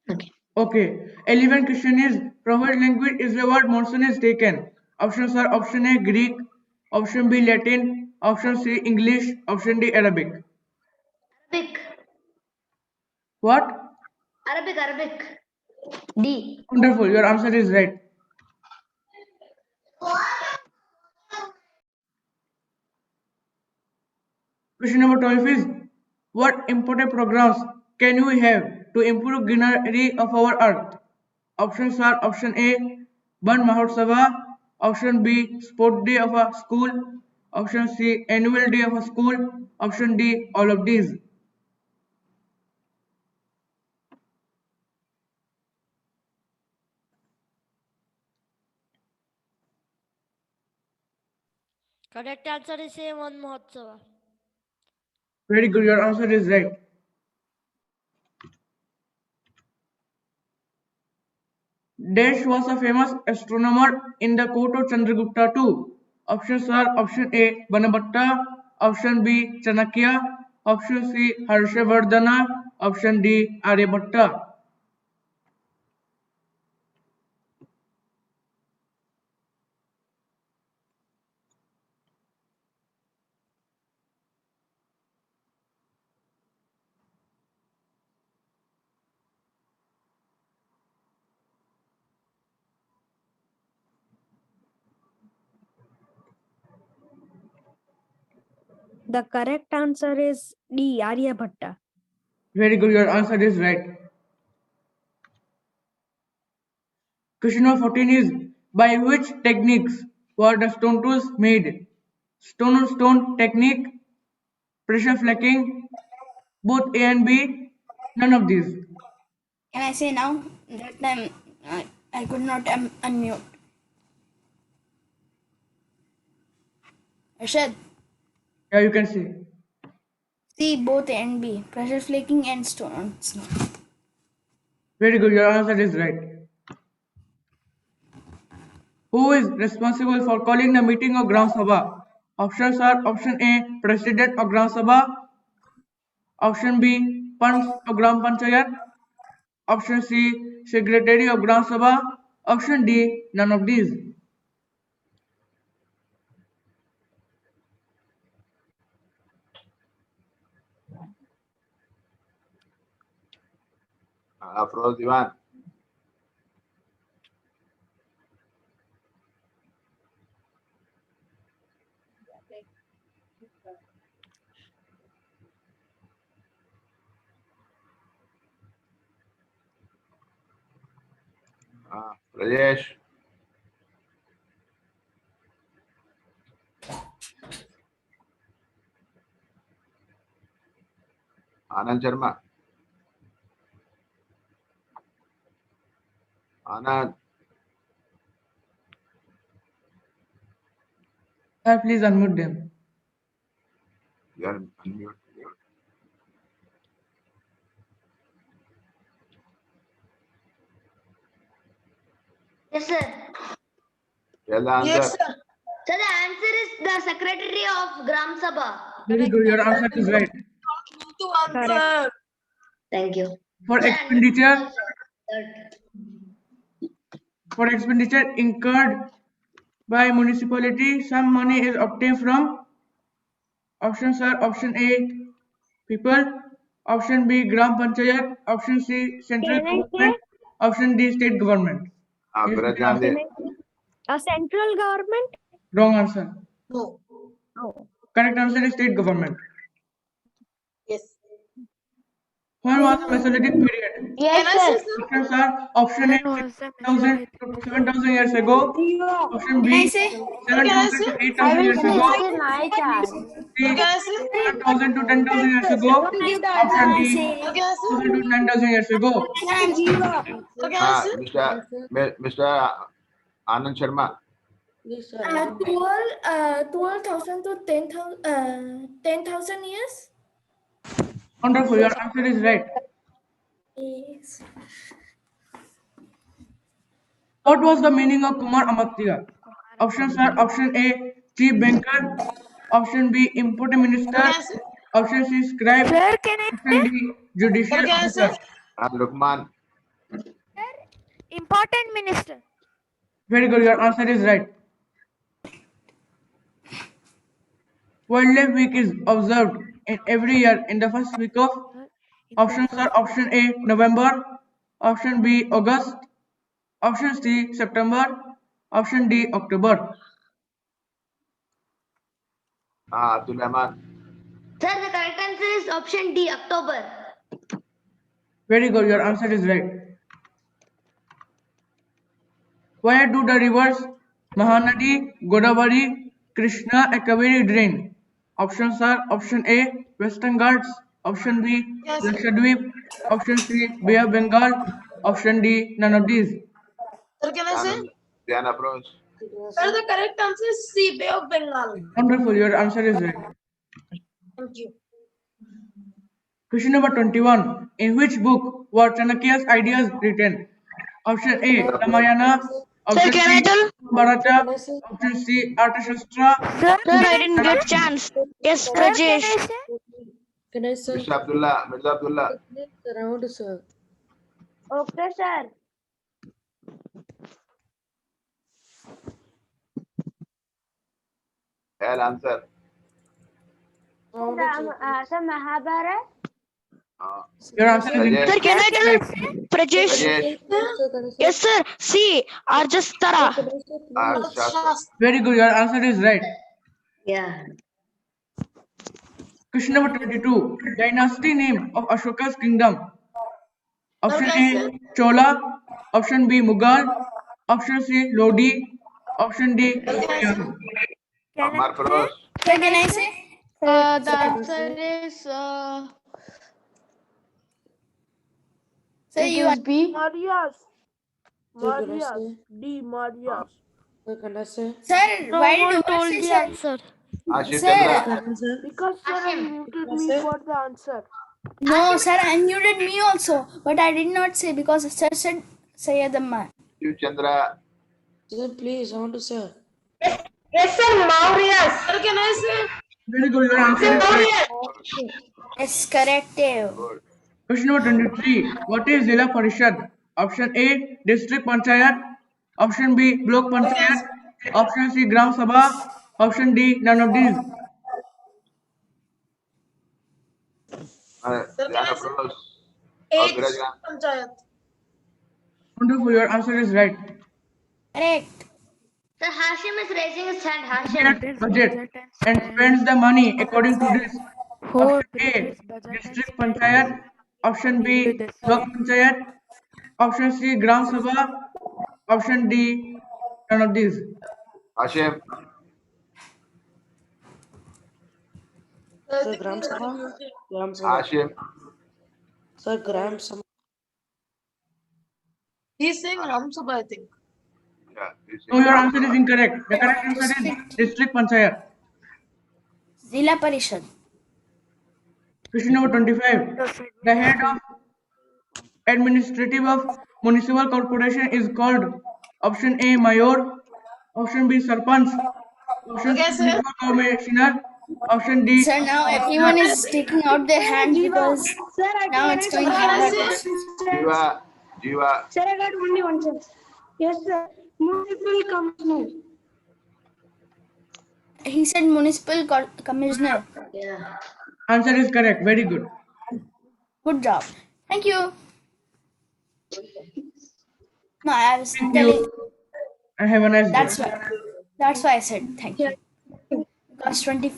Okay. Okay. 11 question is preferred language is the word monsoon is taken. Options are option A Greek, option B Latin, option C English, option D Arabic. Arabic. What? Arabic. D. Wonderful. Your answer is right. Question number 12 is what important programs can we have to improve greenery of our earth? Options are option A Ban Mahotsava, option B Sport Day of a school, option C Annual Day of a school, option D all of these. Correct answer is A, Van Mahotsava. Very good, your answer is right. Dash was a famous astronomer in the court of Chandragupta too. Options are option A Banabhatta, option B Chanakya, option C Harshavardhana, option D Aryabhatta. The correct answer is D. Aryabhatta. Very good, your answer is right. Question number 14 is by which techniques were the stone tools made? Stone on stone technique, pressure flaking, both A and B, none of these. Can I say now? That time I could not unmute. Arshad, Yeah, you can see. C, both A and B. Pressure flaking and stones. Very good, your answer is right. Who is responsible for calling the meeting of Gram Sabha? Options are option A, President of Gram Sabha, option B, Panch of Gram Panchayat, option C, Secretary of Gram Sabha, option D, none of these. Afroz Diwan. Rajesh. Anand Sharma. Anand. Sir, please unmute them. You are unmute. Yes, sir. Tell the answer. Yes, sir. So the answer is the Secretary of Gram Sabha. Very good, your answer is right. Correct. Thank you. For Sir, expenditure, third. for expenditure incurred by municipality, some money is obtained from options are option A, people, option B, Gram Panchayat, option C, central Can I government, say? option D, state government. Yes, Biraj you can answer. Gandhi. A central government? Wrong answer. No. Oh. Correct answer is state government. Yes. When was the Mesolithic period? Yes, sir. Options are option A, 7,000 to 7,000 years ago, option Can I B, say? 7,000 to 8,000 years ago, C, 7,000 to 10,000 years ago, option D, 1,000 to 9,000 years ago. Mr. Anand Sharma. 12,000 to 10,000 years? Wonderful, your answer is right. Yes. What was the meaning of Kumar Amatya? Options are option A, chief banker, option B, import minister, option C, scribe, Sir, can I option D, judicial officer. Lukman. Important minister. Very good. Your answer is right. Wildlife Week is observed in every year in the first week of. Options are option A November, option B August, option C September, option D October. Abdul Rahman. Sir, the correct answer is option D, October. Very good. Your answer is right. Where do the rivers Mahanadi, Godavari, Krishna, and Kaveri drain? Options are option A Western Ghats, option B Lakshadweep, option C Bay of Bengal, option D none of these. Sir, can I say? Dhyan approach. Sir, the correct answer is C, Bay of Bengal. Wonderful. Your answer is right. Thank you. Question number 21. In which book were Chanakya's ideas written? Option A Ramayana, option B Bharata, option C Arthashastra. Sir, I didn't get chance. Yes, Rajesh. Can I say? Mr. Abdullah, Mirza Abdullah. Sir, I want to say. Okay, sir. Hell answer. Sir, Mahabharat. Your answer is Rajesh. incorrect. Sir, can I tell Rajesh? Rajesh. Yes, sir. C. Arjastara. Shastra. Very good. Your answer is right. Yeah. Question number 22. Dynasty name of Ashoka's kingdom. Option A Chola, option B Mughal, option C Lodi, option D Maurya. Amar Feroz. Sir, can I say? the answer is Sir, you are Marias. D. Marias. Sir, can I say? Sir, no why did one you told say the sir? answer. Ashif Sir. Chandra. Because sir unmuted me for the answer. No, sir, unmuted me also, but I did not say because sir said Sayyadamma. Ashif Chandra. Sir, please, I want to say. Yes, sir, Maurya. Sir, can I say? Very good. Your answer is right. Yes, corrective. Good. Question number 23. What is Zilla Parishad? Option A District Panchayat, option B Block Panchayat, option C Gram Sabha, option D none of these. Dhyan Feroz. H. Viraj Khan. Panchayat. Wonderful. Your answer is right. Correct. Sir, Hashim is raising his hand. Hashim. Budget and spends the money according to this. Option A District Panchayat, option B Block Panchayat, option C Gram Sabha, option D none of these. Hashim. Sir, Gram Sabha. Gram Sabha. Hashim. Sir, Gram Sabha. He's saying Ram Sabha, I think. Yeah, this is- No, your answer is incorrect. The correct answer is District Panchayat. Zilla Parishad. Question number 25. The head of administrative of municipal corporation is called option A Mayor, option B Sarpanch, option Okay, C sir. Municipal Commissioner, option D. Sir, now everyone is taking out their hands because now it's going hard. Jiva. Jiva. Sir, I got only one sir. Yes, sir. Municipal commissioner. He said municipal commissioner. Yeah. Answer is correct. Very good. Good job. Thank you. No, I was Thank telling. you. And have a nice day. That's why I said thank you. Because 20